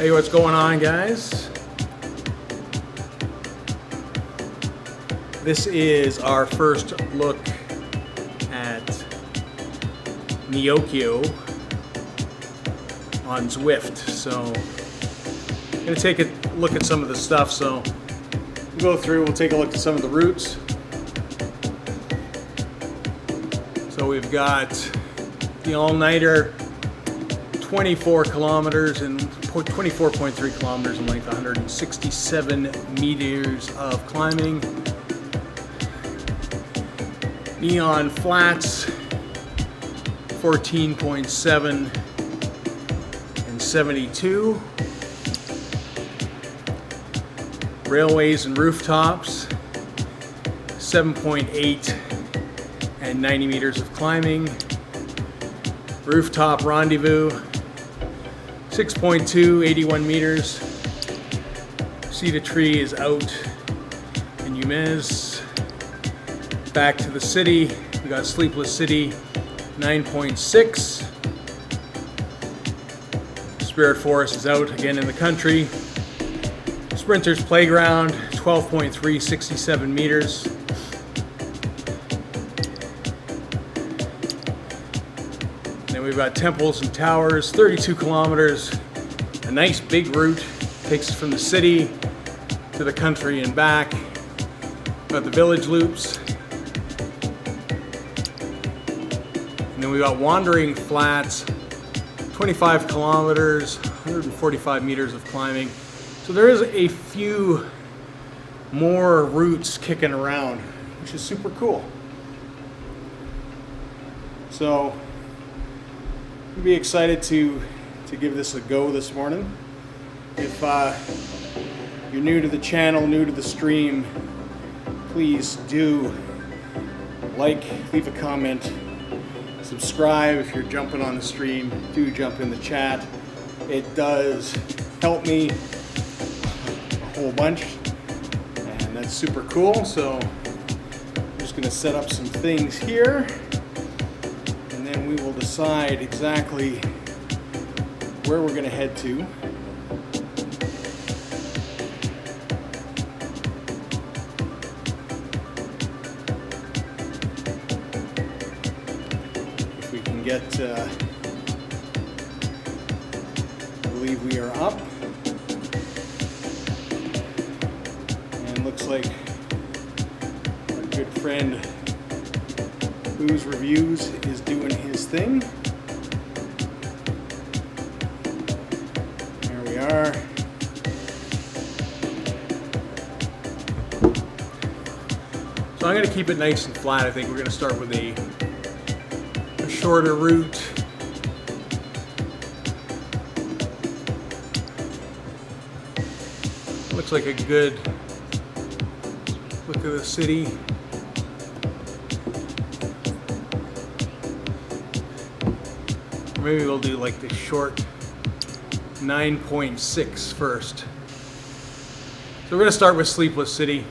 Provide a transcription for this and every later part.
Hey, what's going on, guys? This is our first look at Neokyo on Zwift. So I'm going to take a look at some of the stuff. So we'll go through, we'll take a look at some of the routes. So we've got the all-nighter, 24 kilometers and 24.3 kilometers in length, 167 meters of climbing. Neon flats, 14.7 and 72. Railways and rooftops, 7.8 and 90 meters of climbing. Rooftop rendezvous, 6.2, 81 meters. Cedar Tree is out in Yumezi. Back to the city, we got Sleepless City, 9.6. Spirit Forest is out again in the country. Sprinter's Playground, 12.3, 67 meters. Then we've got Temples and Towers, 32 kilometers. A nice big route, takes us from the city to the country and back. Got the village loops. And then we got Wandering Flats, 25 kilometers, 145 meters of climbing. So there is a few more routes kicking around, which is super cool. So I'll be excited to give this a go this morning. If you're new to the channel, new to the stream, please do like, leave a comment, subscribe. If you're jumping on the stream, do jump in the chat. It does help me a whole bunch, and that's super cool. So I'm just going to set up some things here, and then we will decide exactly where we're going to head to. If we can get, I believe we are up, and looks like our good friend Who's Reviews is doing his thing. There we are. So I'm going to keep it nice and flat. I think we're going to start with a shorter route. Looks like a good look at the city. Maybe we'll do like the short 9.6 first. So we're going to start with Sleepless City,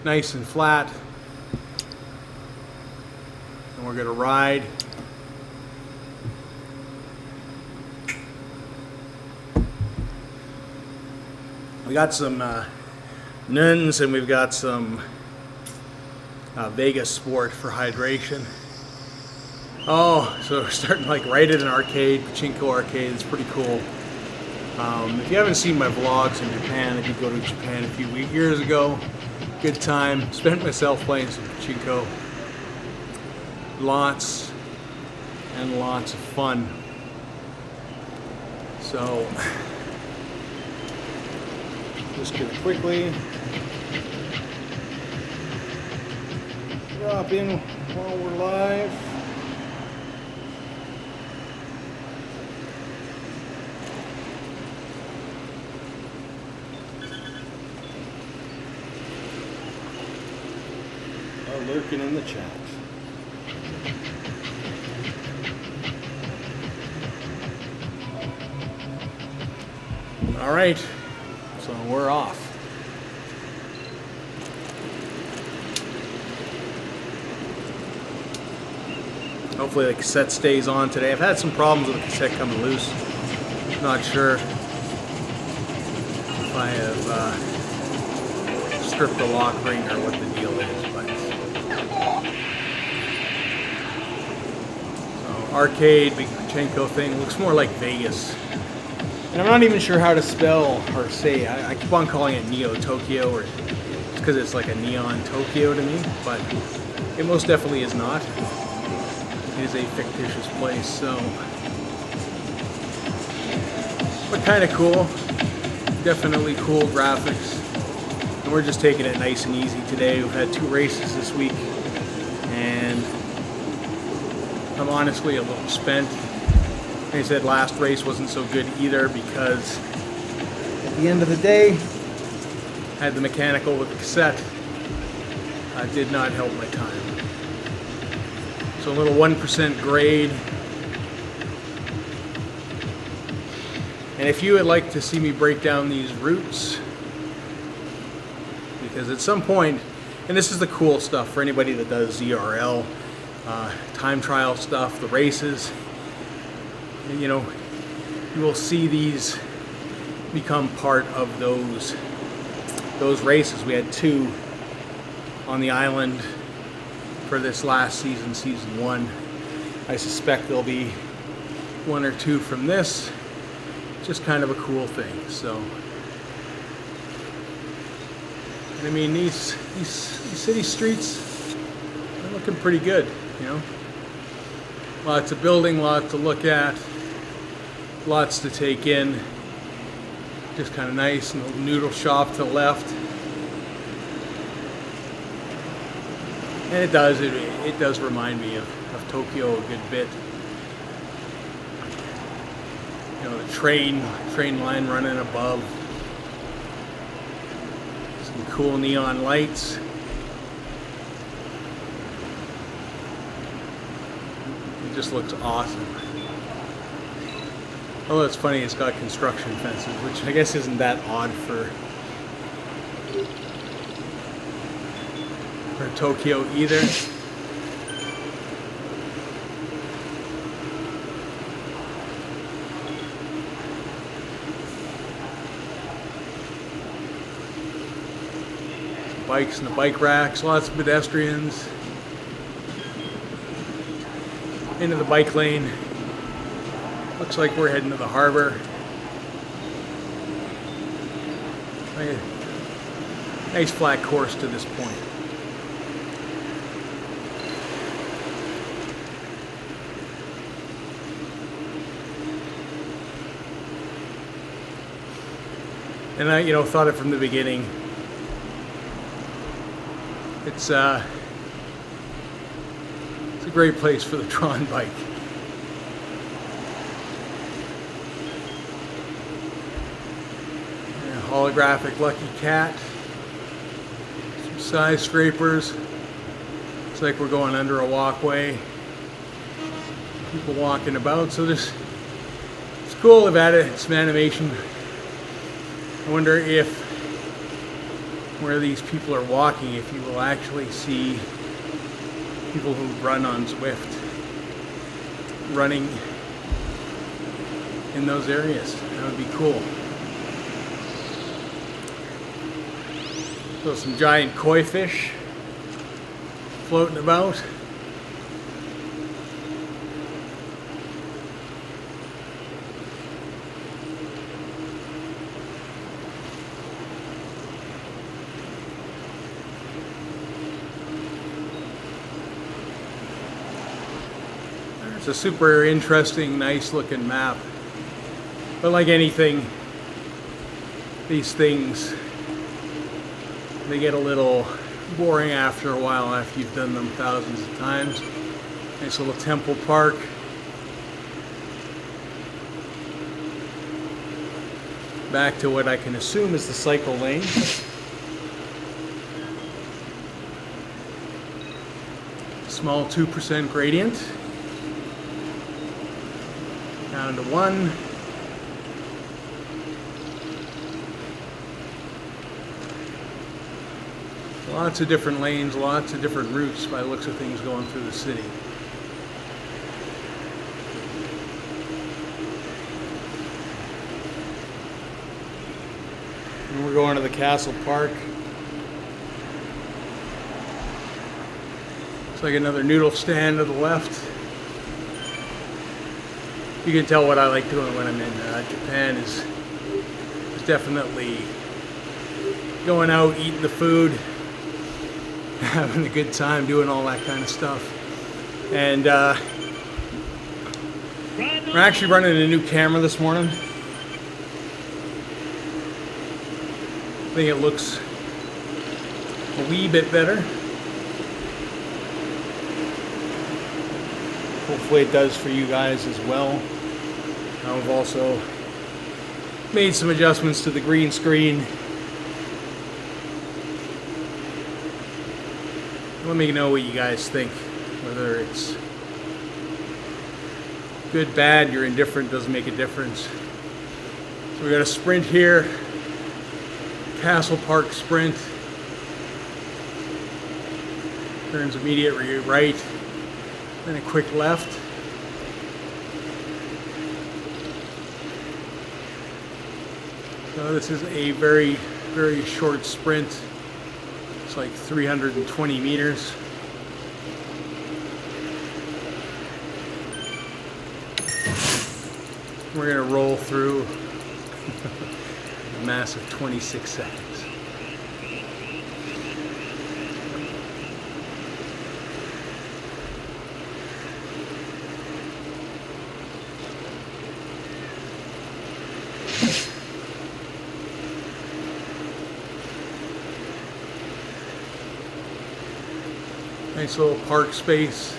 nice and flat. And we're going to ride. We got some nuns, and we've got some Vegas Sport for hydration. Oh, so we're starting like right at an arcade, pachinko arcade. It's pretty cool. If you haven't seen my vlogs in Japan, I did go to Japan a few years ago. Good time. Spent myself playing some pachinko. Lots and lots of fun. So just gonna quickly drop in while we're live. Lurking in the chat. All right, so we're off. Hopefully the cassette stays on today. I've had some problems with the cassette coming loose. Not sure if I have stripped the lock ring or what the deal is, but so arcade, big Pachinko thing, looks more like Vegas. And I'm not even sure how to spell or say. I keep on calling it Neo Tokyo, or it's because it's like a neon Tokyo to me, but it most definitely is not. It is a fictitious place, so. But kind of cool. Definitely cool graphics. And we're just taking it nice and easy today. We've had 2 races this week, and I'm honestly a little spent. Like I said, last race wasn't so good either because at the end of the day, I had the mechanical with the cassette. Did not help my time. So a little 1% grade. And if you would like to see me break down these routes, because at some point, and this is the cool stuff for anybody that does ZRL, time trial stuff, the races, you know, you will see these become part of those races. We had 2 on the island for this last season, season 1. I suspect there'll be 1 or 2 from this. Just kind of a cool thing. So, and I mean, these city streets are looking pretty good, you know. Lots of building, lots to look at, lots to take in. Just kind of nice. And a little noodle shop to the left. And it does remind me of Tokyo a good bit. You know, the train line running above. Some cool neon lights. It just looks awesome. Oh, it's funny, it's got construction fences, which I guess isn't that odd for Tokyo either. Some bikes and the bike racks, lots of pedestrians. Into the bike lane. Looks like we're heading to the harbor. Nice flat course to this point. And I, thought it from the beginning. It's a great place for the Tron bike. And a holographic Lucky Cat. Some skyscrapers. Looks like we're going under a walkway. People walking about. So it's cool. They've added some animation. I wonder if where these people are walking, if you will actually see people who run on Zwift running in those areas. That would be cool. So some giant koi fish floating about. It's a super interesting, nice looking map. But like anything, these things, they get a little boring after a while after you've done them thousands of times. Nice little temple park. Back to what I can assume is the cycle lane. Small 2% gradient. Down to 1. Lots of different lanes, lots of different routes by the looks of things going through the city. And we're going to the Castle Park. Looks like another noodle stand to the left. You can tell what I like doing when I'm in Japan is definitely going out, eating the food, having a good time, doing all that kind of stuff. And we're actually running a new camera this morning. I think it looks a wee bit better. Hopefully it does for you guys as well. I've also made some adjustments to the green screen. Let me know what you guys think, whether it's good, bad, you're indifferent, doesn't make a difference. So we got a sprint here, Castle Park sprint, turns immediately right, then a quick left. So this is a very, very short sprint. It's like 320 meters. We're going to roll through a massive 26 seconds. Nice little park space.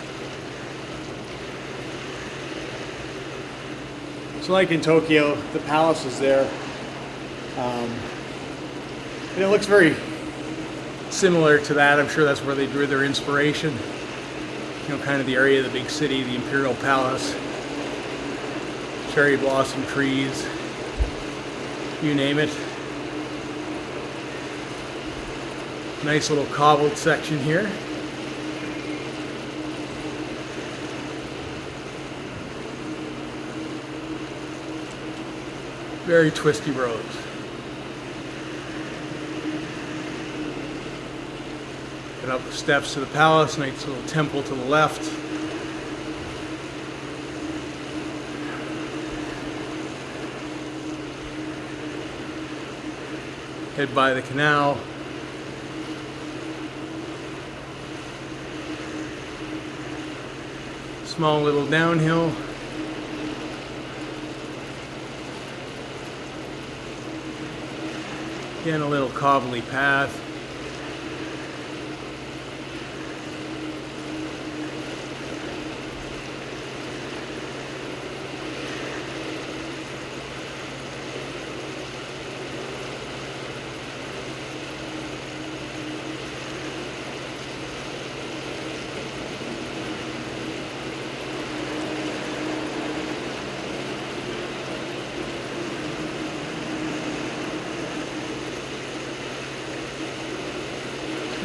So like in Tokyo, the palace is there. And it looks very similar to that. I'm sure that's where they drew their inspiration. You know, kind of the area of the big city, the Imperial Palace. Cherry blossom trees. You name it. Nice little cobbled section here. Very twisty roads. Get up the steps to the palace, nice little temple to the left. Head by the canal. Small little downhill. Again, a little cobbly path.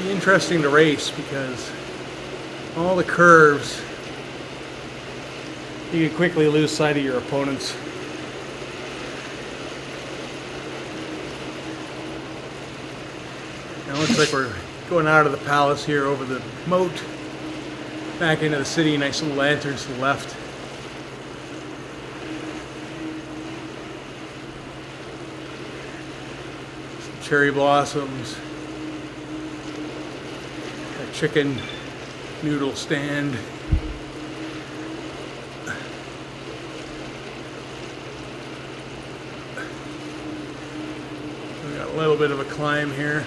Interesting to race because all the curves, you can quickly lose sight of your opponents. Now it looks like we're going out of the palace here over the moat, back into the city. Nice little lanterns to the left. Some cherry blossoms. Chicken noodle stand. We got a little bit of a climb here.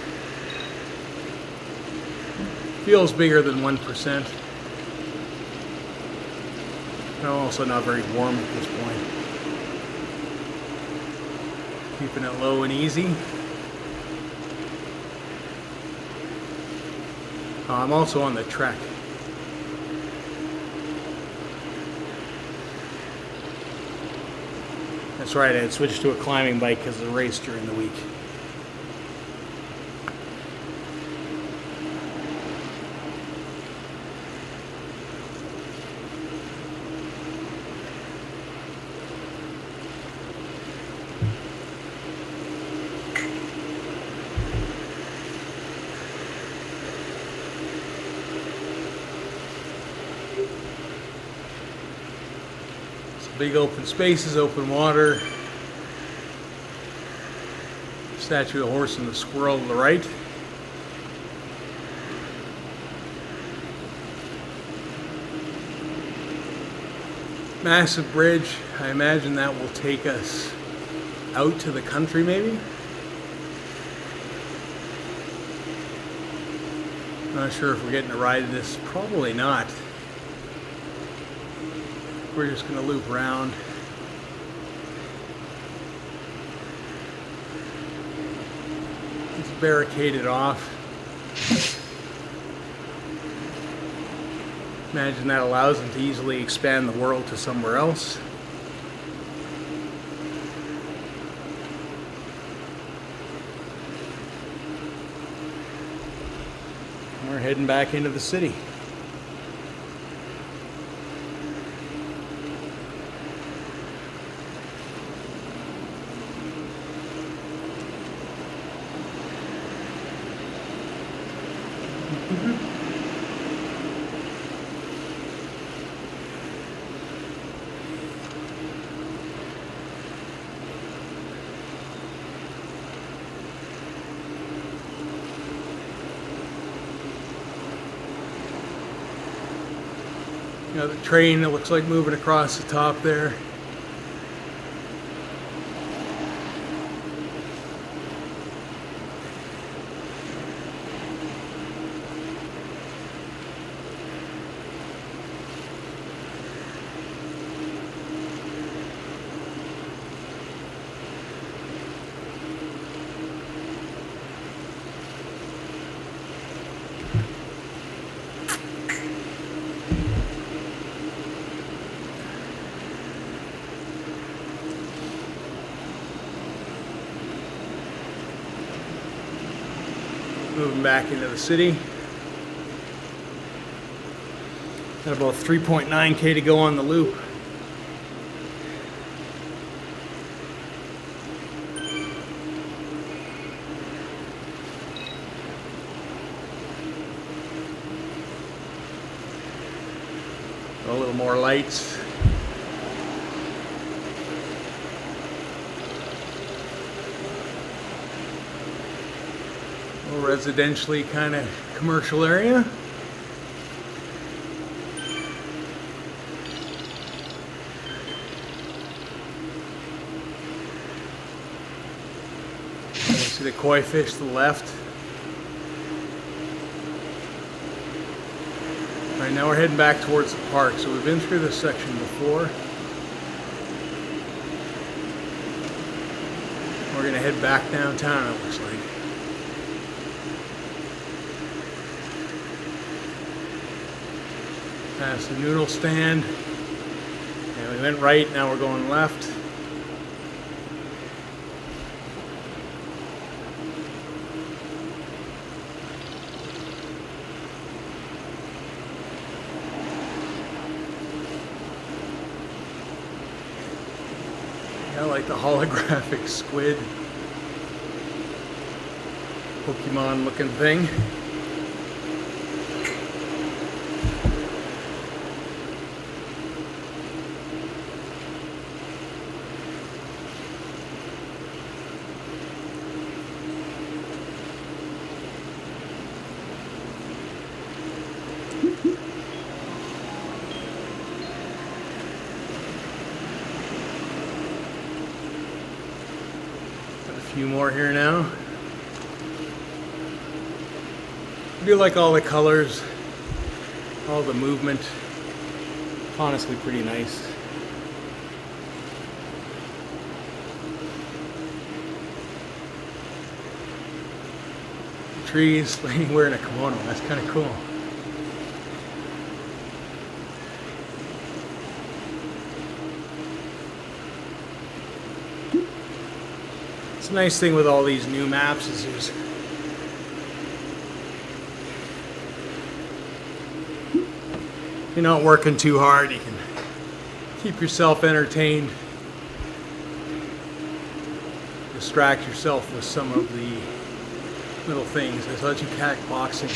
Feels bigger than 1%. And also not very warm at this point. Keeping it low and easy. I'm also on the trek. That's right, I had switched to a climbing bike because of the race during the week. Big open spaces, open water. Statue of the horse and the squirrel to the right. Massive bridge. I imagine that will take us out to the country maybe. Not sure if we're getting a ride of this. Probably not. We're just going to loop around. It's barricaded off. Imagine that allows them to easily expand the world to somewhere else. We're heading back into the city. You know, the train that looks like moving across the top there. Moving back into the city. Got about 3.9K to go on the loop. A little more lights. Residentially kind of commercial area. See the koi fish to the left. All right, now we're heading back towards the park. So we've been through this section before. We're going to head back downtown, it looks like. Past the noodle stand, and we went right, now we're going left. I like the holographic squid Pokemon looking thing. Few more here now. I do like all the colors, all the movement. Honestly, pretty nice. Trees, lady wearing a kimono. That's kind of cool. It's a nice thing with all these new maps is you're not working too hard. You can keep yourself entertained, distract yourself with some of the little things. I thought you cat boxing.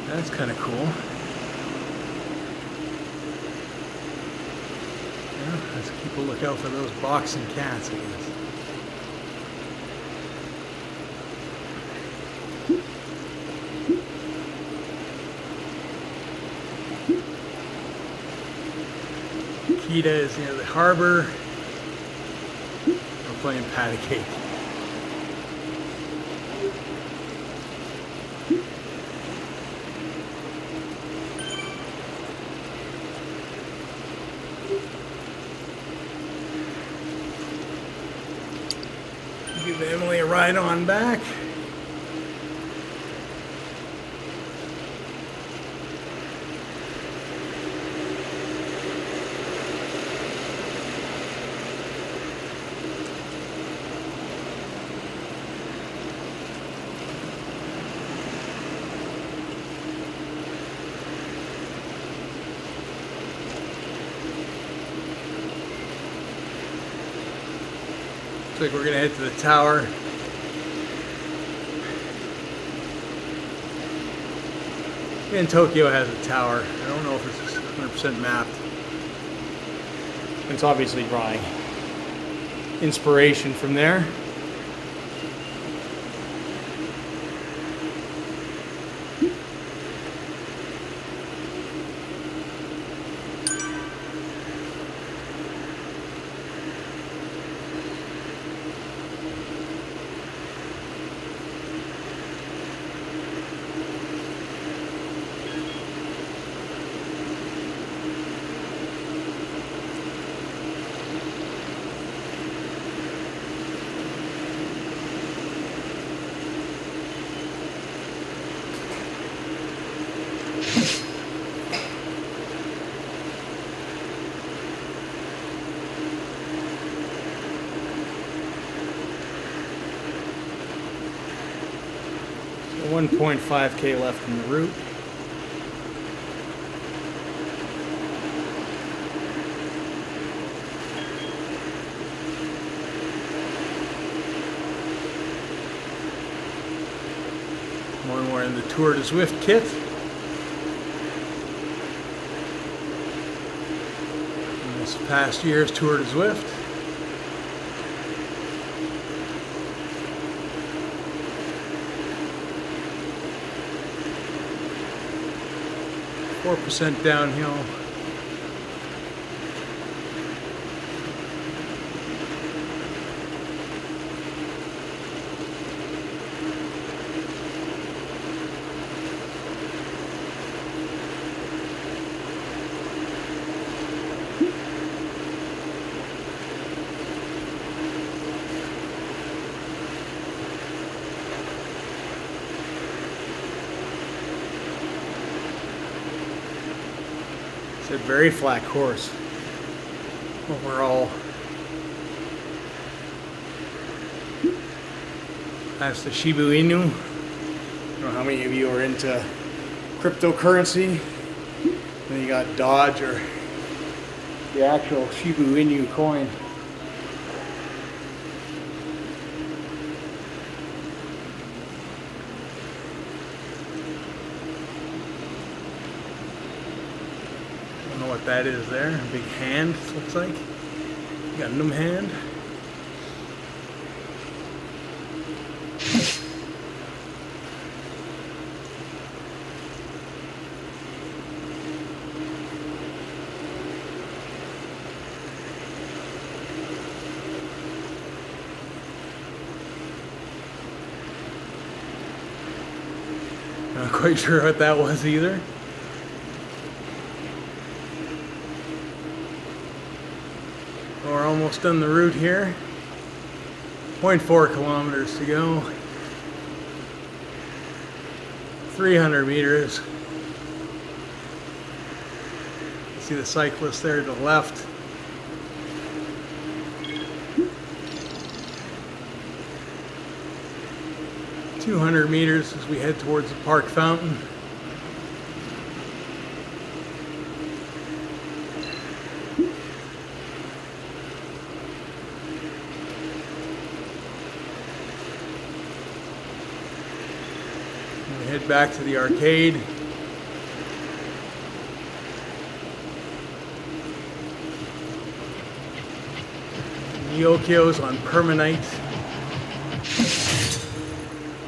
That's kind of cool. Let's keep a lookout for those boxing cats, I guess. Kita is near the harbor. We're playing patty cake. Give Emily a ride on back. Looks like we're gonna head to the tower. And Tokyo has a tower. I don't know if it's 100% mapped. It's obviously drawing inspiration from there. So 1.5K left in the route. One more in the Tour de Zwift kit. And this past year's Tour de Zwift. .4% downhill. It's a very flat course overall. That's the Shiba Inu. I don't know how many of you are into cryptocurrency. Then you got Dodge, or the actual Shiba Inu coin. I don't know what that is there. A big hand, looks like. Gundam hand. Not quite sure what that was either. We're almost done the route here. 0.4 kilometers to go. 300 meters. See the cyclist there to the left. .200 meters as we head towards the park fountain. We head back to the arcade. Neokyos on permanite.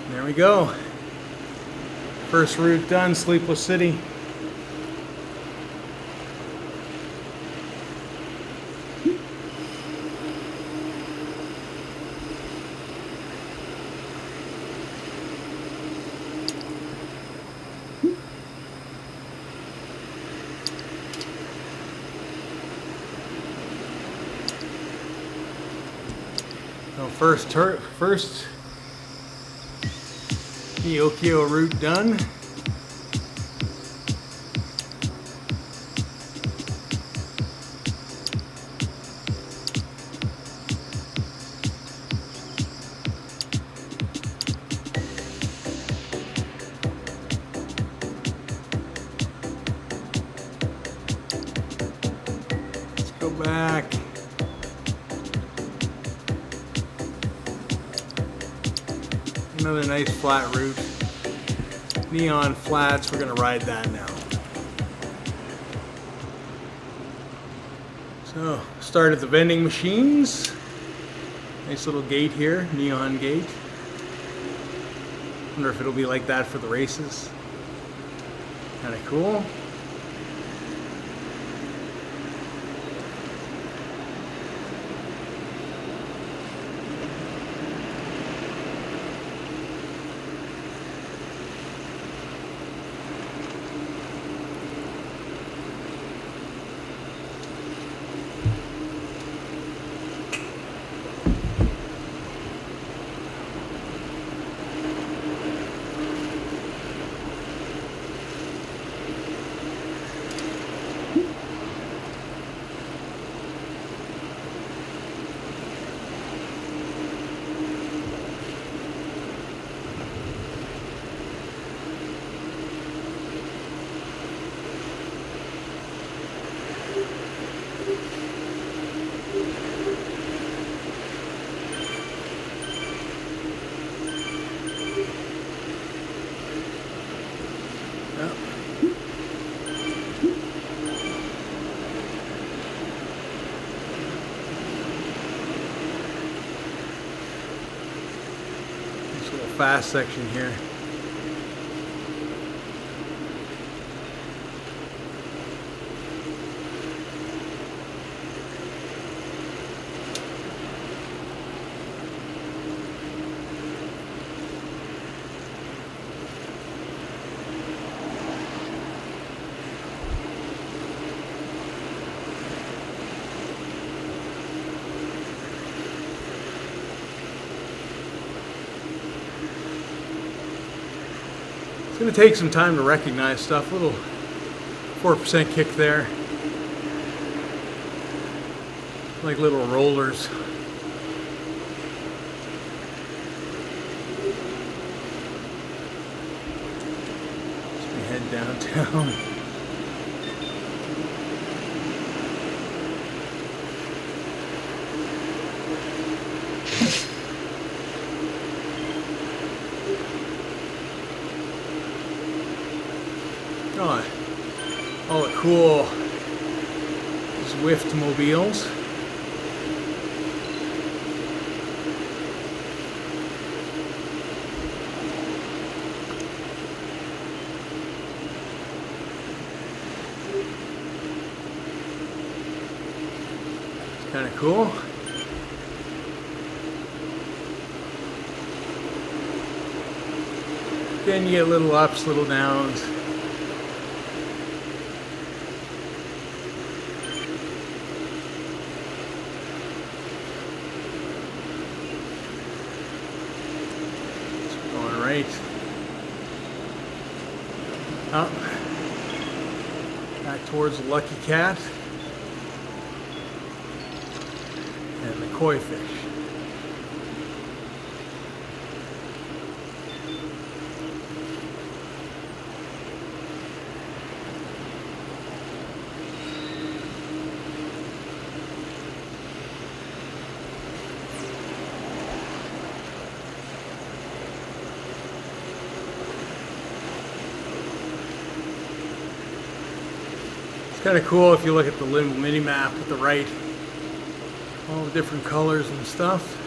There we go. First route done, Sleepless City. So first Neokyo route done. Let's go back. Another nice flat route. Neon flats, we're gonna ride that now. So, start at the vending machines. Nice little gate here, neon gate. Wonder if it'll be like that for the races. Kinda cool. Fast section here. It's going to take some time to recognize stuff. A little 4% kick there. Like little rollers. As we head downtown. All the cool Zwift mobiles. It's kind of cool. Then you get little ups, little downs. Right. Up. Back towards the Lucky Cat. And the koi fish. It's kind of cool if you look at the mini map at the right. All the different colors and stuff.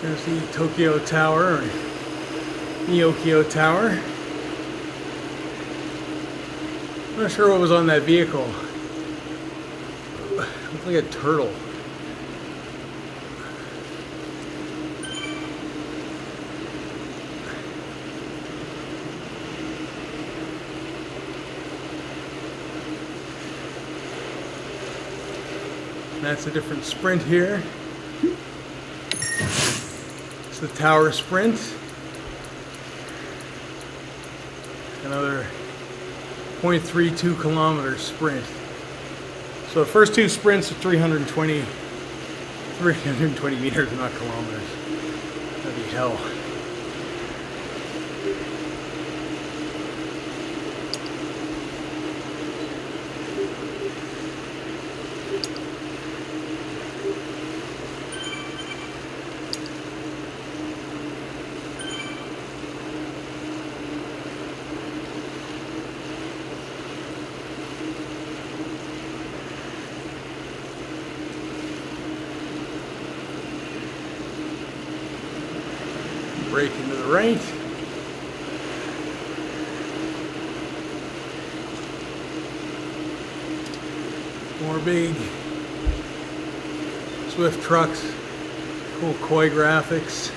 There's the Tokyo Tower, or Neokyo Tower. I'm not sure what was on that vehicle. It looked like a turtle. That's a different sprint here. The tower sprint. Another 0.32 kilometer sprint. So the first two sprints are 320 meters, not kilometers. That'd be hell. Brake into the right. More big Zwift trucks. Cool koi graphics.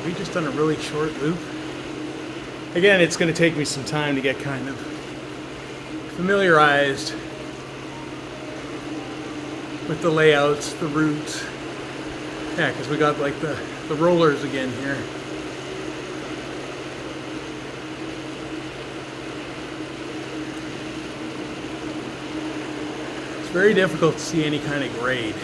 We just done a really short loop. Again, it's going to take me some time to get kind of familiarized with the layouts, the routes. Yeah, because we got like the rollers again here. It's very difficult to see any kind of grade.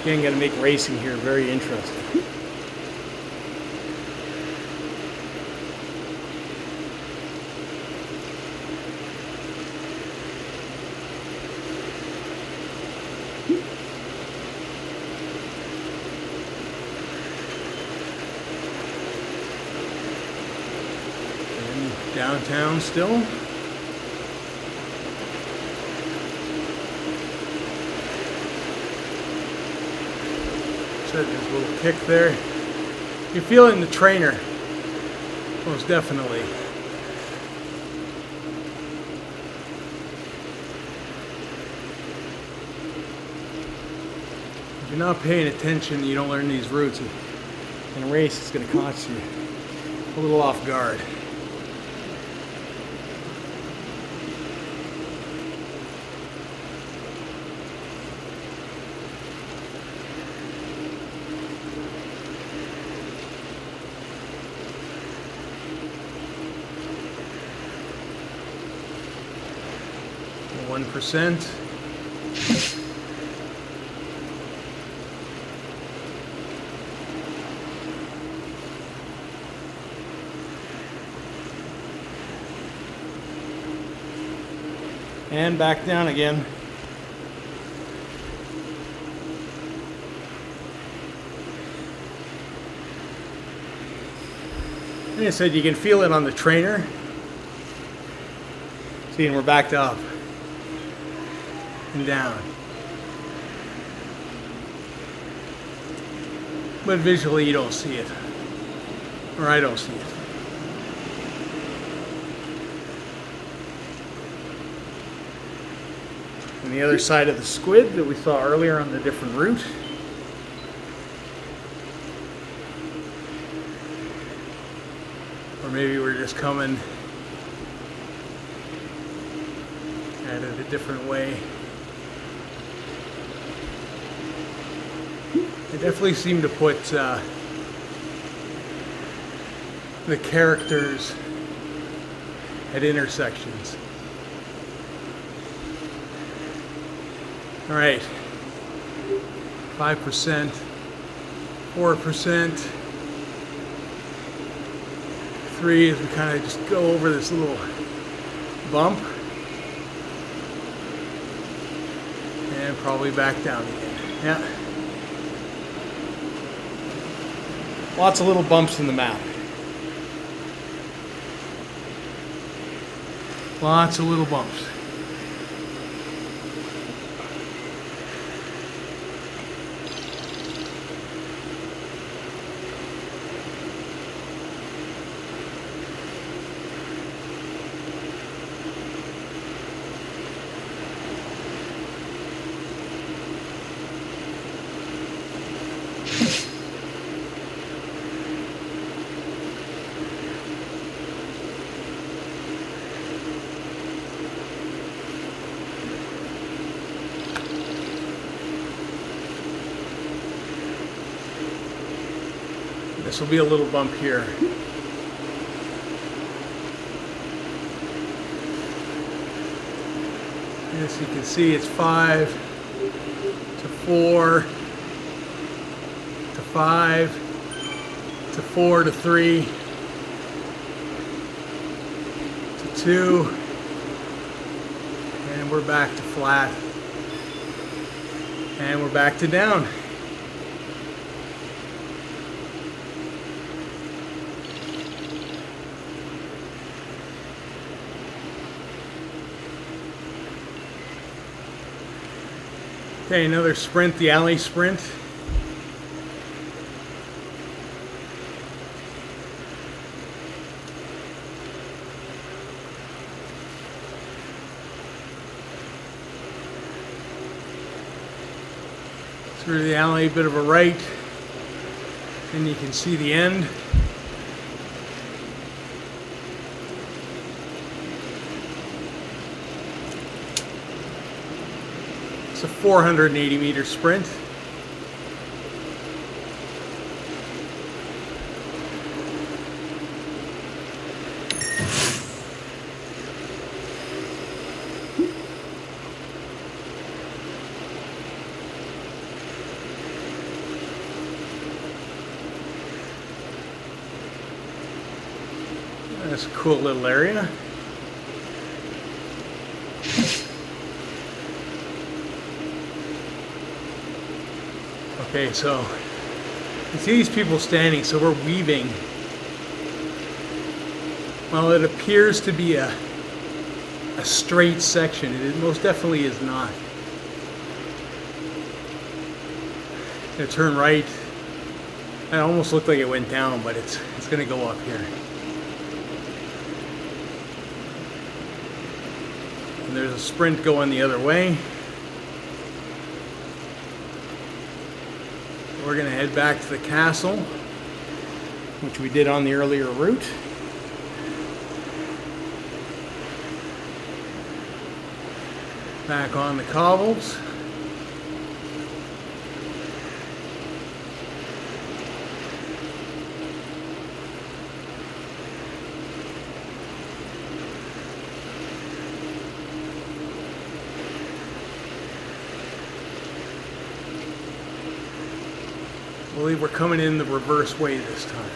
Again, going to make racing here very interesting. And downtown still. There's a little kick there. You feel it in the trainer, most definitely. If you're not paying attention, you don't learn these routes. In a race, it's going to catch you a little off guard. %. And back down again. Like I said, you can feel it on the trainer. See, and we're backed up and down. but visually you don't see it, or I don't see it. And the other side of the squid that we saw earlier on the different route. Or maybe we're just coming at it a different way. They definitely seem to put the characters at intersections. All right, 5%, 4%, 3 as we kind of just go over this little bump and probably back down again. Yeah. Lots of little bumps in the map. Lots of little bumps. This will be a little bump here. As you can see, it's 5 to 4 to 5 to 4 to 3 to 2, and we're back to flat, and we're back to down. Okay, another sprint, the alley sprint. Through the alley, a bit of a right, and you can see the end. It's a 480-meter sprint. That's a cool little area. Okay, so you see these people standing, so we're weaving. Well, it appears to be a straight section. It most definitely is not. Gonna turn right. It almost looked like it went down, but it's gonna go up here. And there's a sprint going the other way. We're going to head back to the castle, which we did on the earlier route. Back on the cobbles. I believe we're coming in the reverse way this time.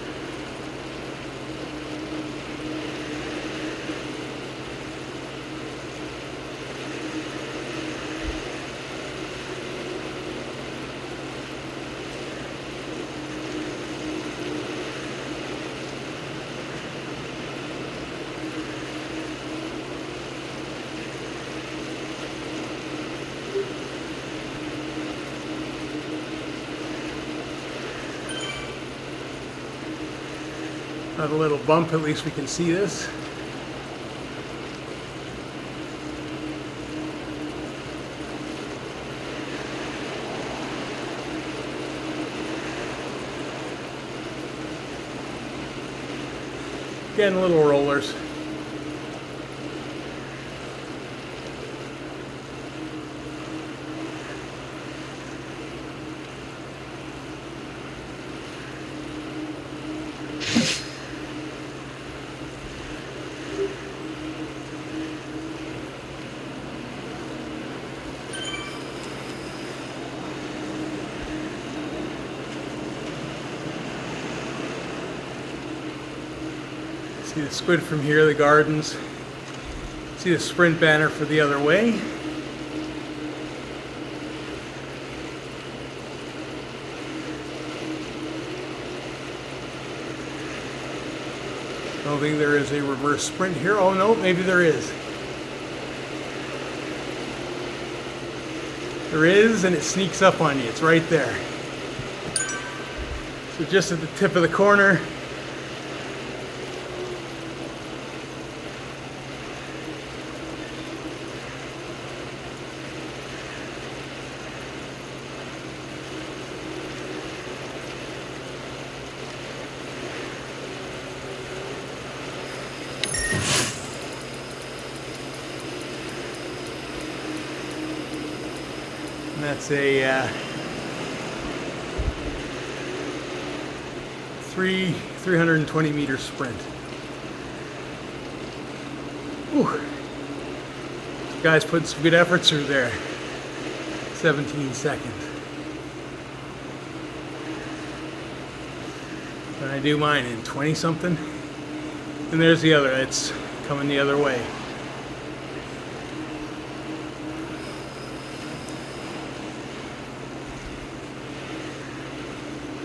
Not a little bump, at least we can see this. Getting little rollers. See the squid from here, the gardens. See the sprint banner for the other way. I don't think there is a reverse sprint here. Oh no, maybe there is. There is, and it sneaks up on you. It's right there. So just at the tip of the corner. And that's a 320 meter sprint. Whew. Guys put some good efforts through there. 17 seconds. And I do mine in 20 something. And there's the other, it's coming the other way.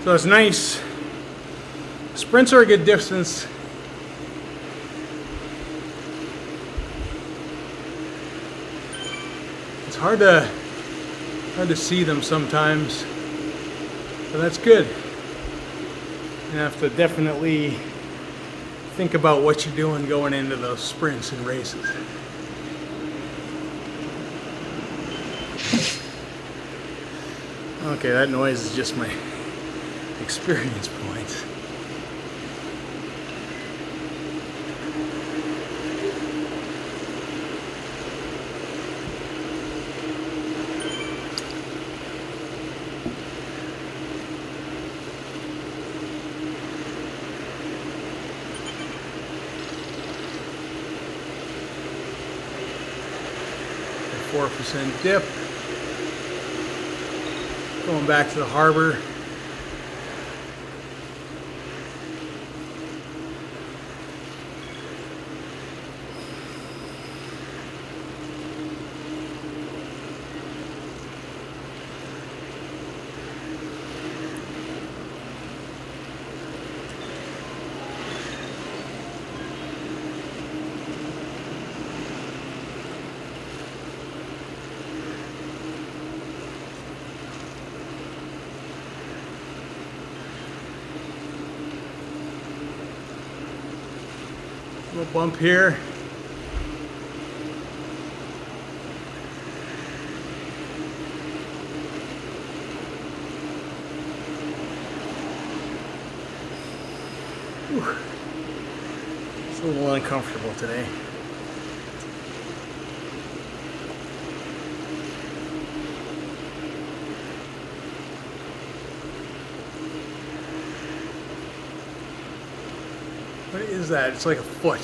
So it's nice. Sprints are a good distance. It's hard to see them sometimes, but that's good. You have to definitely think about what you're doing going into those sprints and races. Okay, that noise is just my experience points. A 4% dip. Going back to the harbor. Little bump here. Whew. It's a little uncomfortable today. What is that? It's like a foot.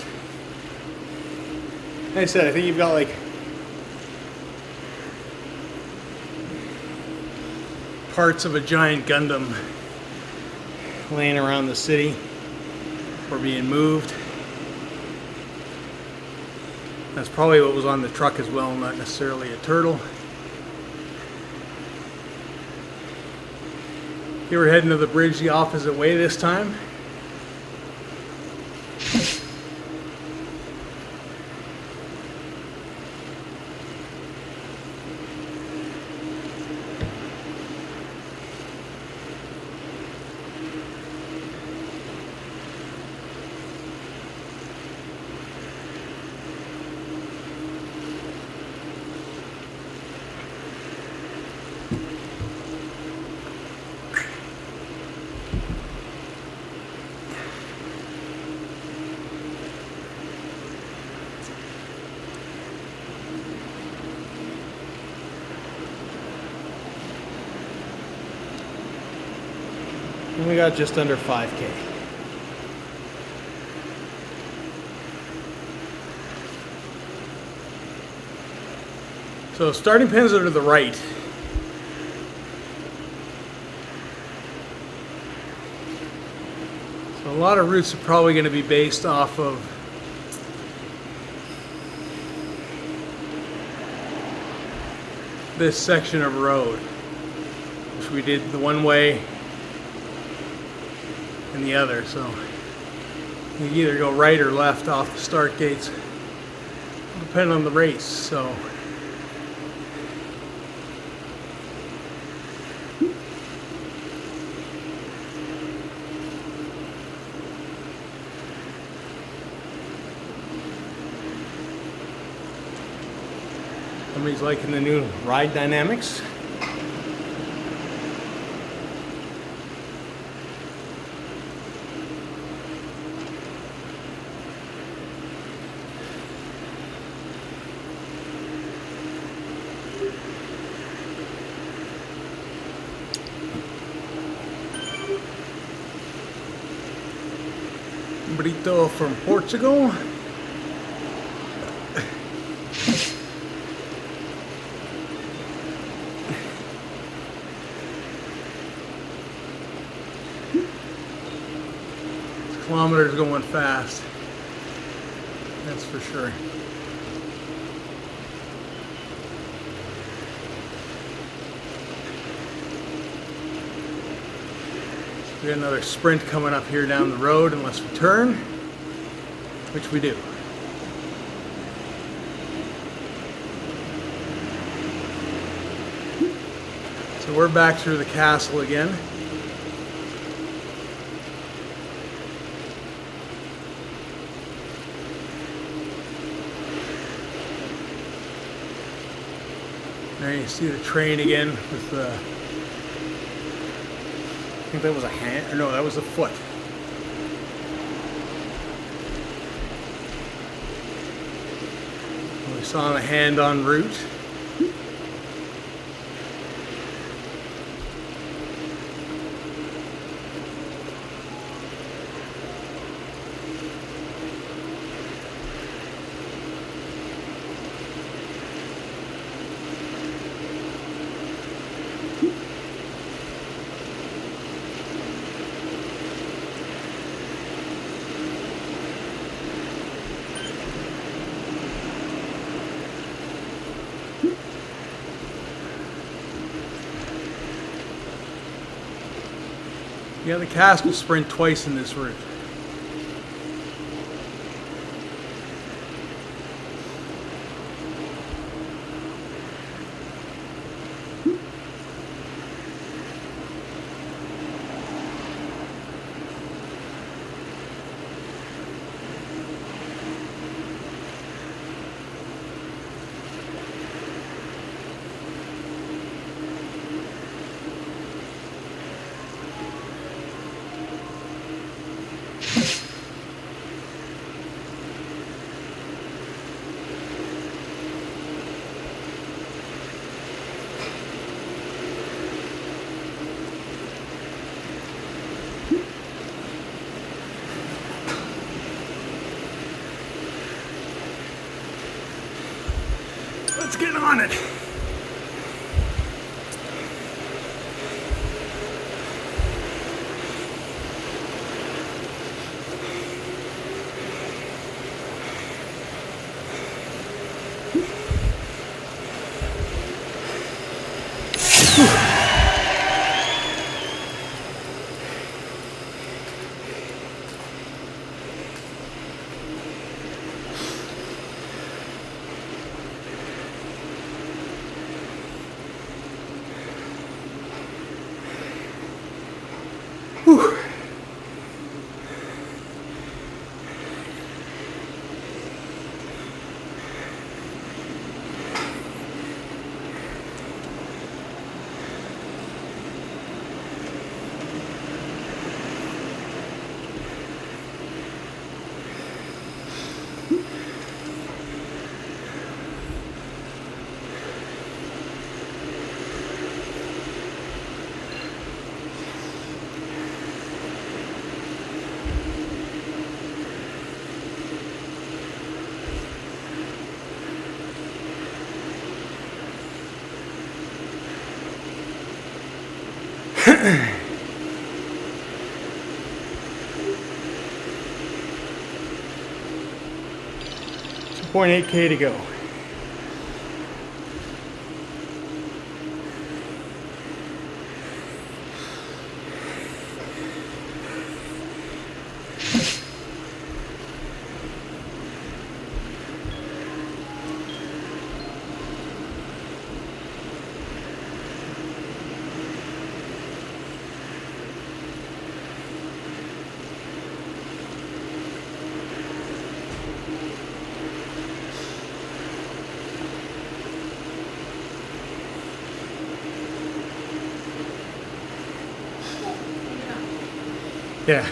Like I said, I think you've got like parts of a giant Gundam laying around the city or being moved. That's probably what was on the truck as well, not necessarily a turtle. Here we're heading to the bridge the opposite way this time. And we got just under 5K. So starting pins are to the right. So a lot of routes are probably going to be based off of this section of road, which we did the one way and the other. So you either go right or left off the start gates, depending on the race. So somebody's liking the new ride dynamics. Brito from Portugal. Kilometers going fast, that's for sure. We got another sprint coming up here down the road unless we turn, which we do. So we're back through the castle again. There you see the train again with the, I think that was a hand, or no, that was a foot. We saw the hand en route. Yeah, the cask will sprint twice in this route. Let's get on it. .8K to go. Yeah.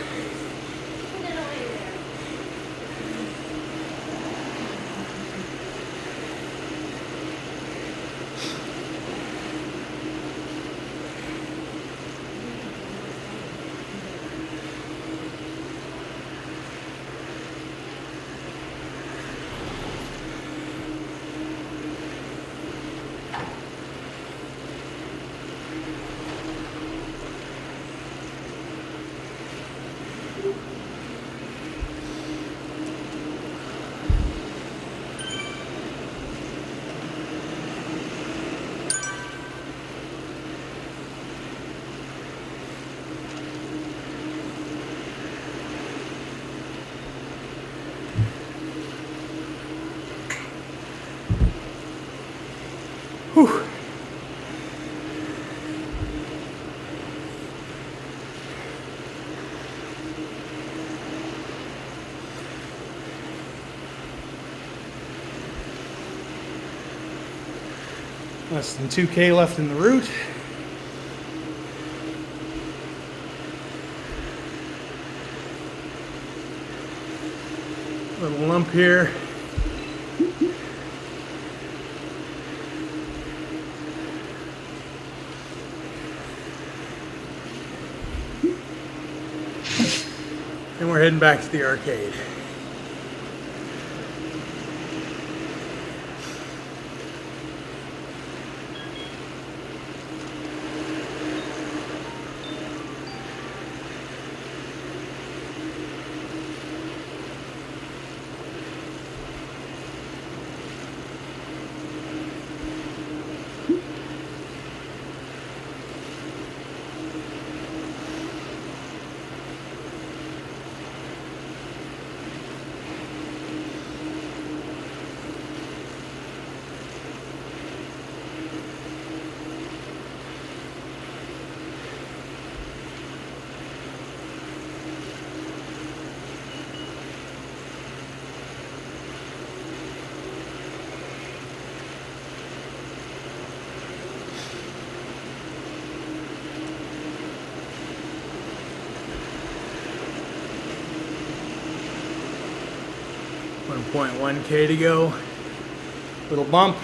Whew. Less than 2K left in the route. Little lump here. And we're heading back to the arcade. .1K to go. Little bump.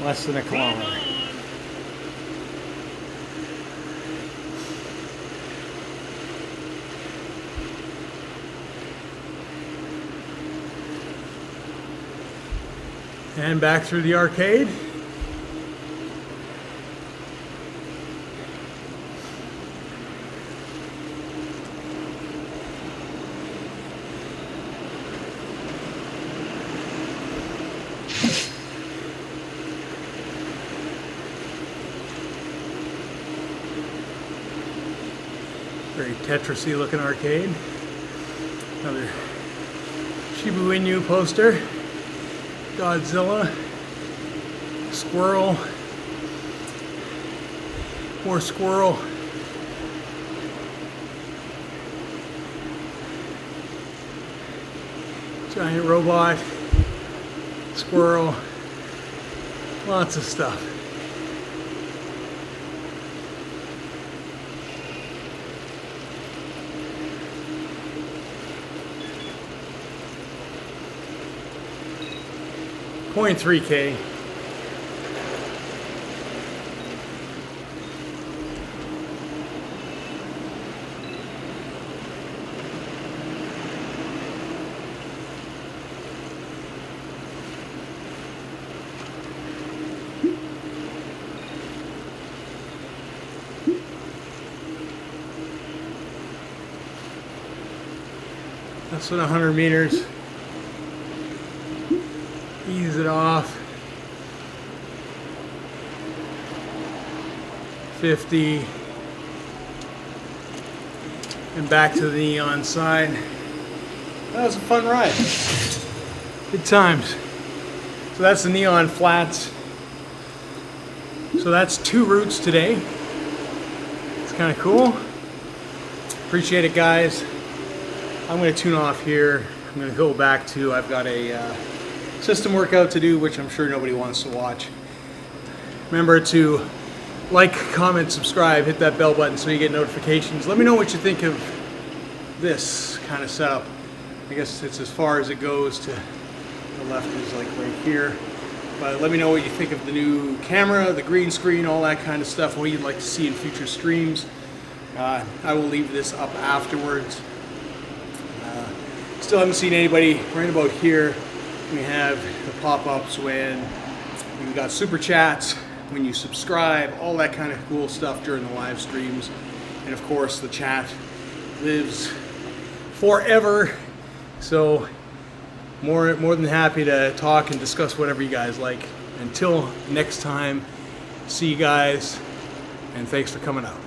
Less than a kilometer. And back through the arcade. Very Tetris-y looking arcade. Another Shiba Inu poster. Godzilla, squirrel, more squirrel, giant robot, squirrel, lots of stuff. 0.3K. Less than 100 meters. Ease it off. 50. And back to the neon side. That was a fun ride. Good times. So that's the neon flats. So that's 2 routes today. It's kind of cool. Appreciate it, guys. I'm going to tune off here. I'm going to go back to, I've got a system workout to do, which I'm sure nobody wants to watch. Remember to like, comment, subscribe, hit that bell button so you get notifications. Let me know what you think of this kind of setup. I guess it's as far as it goes. To the left is like right here. But let me know what you think of the new camera, the green screen, all that kind of stuff, what you'd like to see in future streams. I will leave this up afterwards. Still haven't seen anybody. Right about here, we have the pop-ups when we've got super chats, when you subscribe, all that kind of cool stuff during the live streams. And of course, the chat lives forever. So more than happy to talk and discuss whatever you guys like. Until next time, see you guys, and thanks for coming out.